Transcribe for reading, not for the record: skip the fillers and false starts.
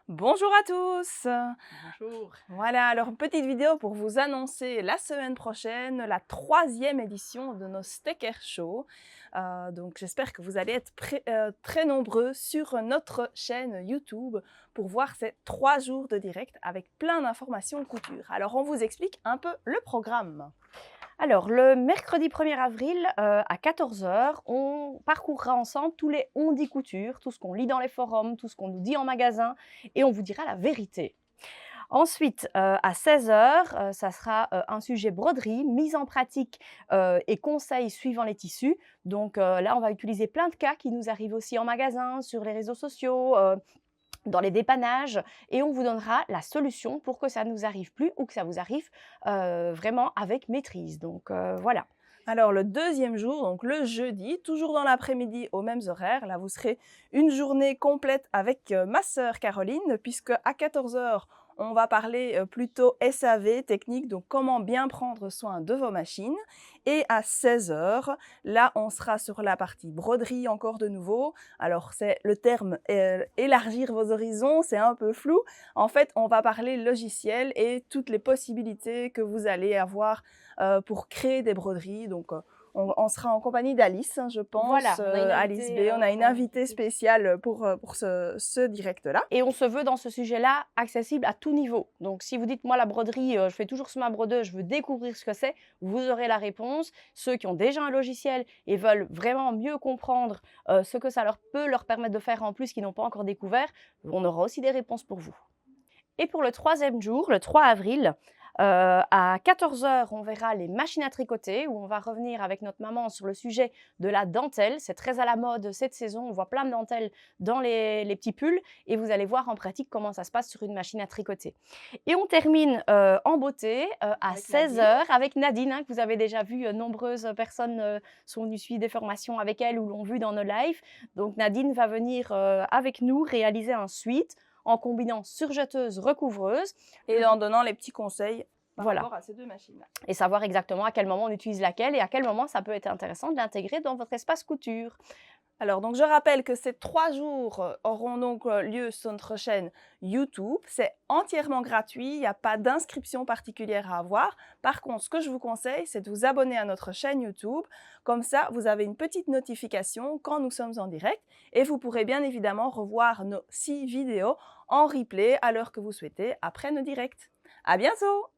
Bonjour à tous! Bonjour. Voilà, alors une petite vidéo pour vous annoncer la semaine prochaine la troisième édition de nos Stecker Show. Donc j'espère que vous allez être très nombreux sur notre chaîne YouTube pour voir ces 3 jours de direct avec plein d'informations couture. Alors on vous explique un peu le programme. Alors, le mercredi 1er avril, à 14 heures, on parcourra ensemble tous les on-dit couture, tout ce qu'on lit dans les forums, tout ce qu'on nous dit en magasin et on vous dira la vérité. Ensuite, à 16 heures, ça sera, un sujet broderie, mise en pratique, et conseils suivant les tissus. Donc, là, on va utiliser plein de cas qui nous arrivent aussi en magasin, sur les réseaux sociaux, dans les dépannages et on vous donnera la solution pour que ça ne nous arrive plus ou que ça vous arrive, vraiment avec maîtrise. Donc, voilà. Alors le deuxième jour, donc le jeudi, toujours dans l'après-midi aux mêmes horaires, là vous serez une journée complète avec ma sœur Caroline, puisque à 14 heures, on va parler plutôt SAV, technique, donc comment bien prendre soin de vos machines. Et à 16 heures, là on sera sur la partie broderie encore de nouveau. Alors c'est le terme élargir vos horizons, c'est un peu flou. En fait, on va parler logiciel et toutes les possibilités que vous allez avoir pour créer des broderies. Donc, on sera en compagnie d'Alice, hein, je pense, Voilà, on a une Alice B. invitée, On a une invitée spéciale pour ce direct-là. et on se veut dans ce sujet-là accessible à tout niveau. Donc si vous dites: «Moi la broderie, je fais toujours sur ma brodeuse, je veux découvrir ce que c'est», vous aurez la réponse. Ceux qui ont déjà un logiciel et veulent vraiment mieux comprendre, ce que ça peut leur permettre de faire en plus, qu'ils n'ont pas encore découvert, on aura aussi des réponses pour vous. Et pour le troisième jour, le 3 avril, à 14 heures, on verra les machines à tricoter où on va revenir avec notre maman sur le sujet de la dentelle. C'est très à la mode cette saison, on voit plein de dentelles dans les petits pulls et vous allez voir en pratique comment ça se passe sur une machine à tricoter. Et on termine, en beauté, à Avec 16 Nadine. heures avec Nadine, hein, que vous avez déjà vu, nombreuses personnes, sont venues suivre des formations avec elle ou l'ont vue dans nos lives. Donc Nadine va venir, avec nous réaliser un sweat en combinant surjeteuse, recouvreuse. Et en donnant les petits conseils par Voilà, rapport à ces deux machines-là. et savoir exactement à quel moment on utilise laquelle et à quel moment ça peut être intéressant de l'intégrer dans votre espace couture. Alors, donc je rappelle que ces 3 jours auront donc lieu sur notre chaîne YouTube. C'est entièrement gratuit, il n'y a pas d'inscription particulière à avoir. Par contre, ce que je vous conseille, c'est de vous abonner à notre chaîne YouTube. Comme ça, vous avez une petite notification quand nous sommes en direct et vous pourrez bien évidemment revoir nos 6 vidéos en replay à l'heure que vous souhaitez après nos directs. À bientôt!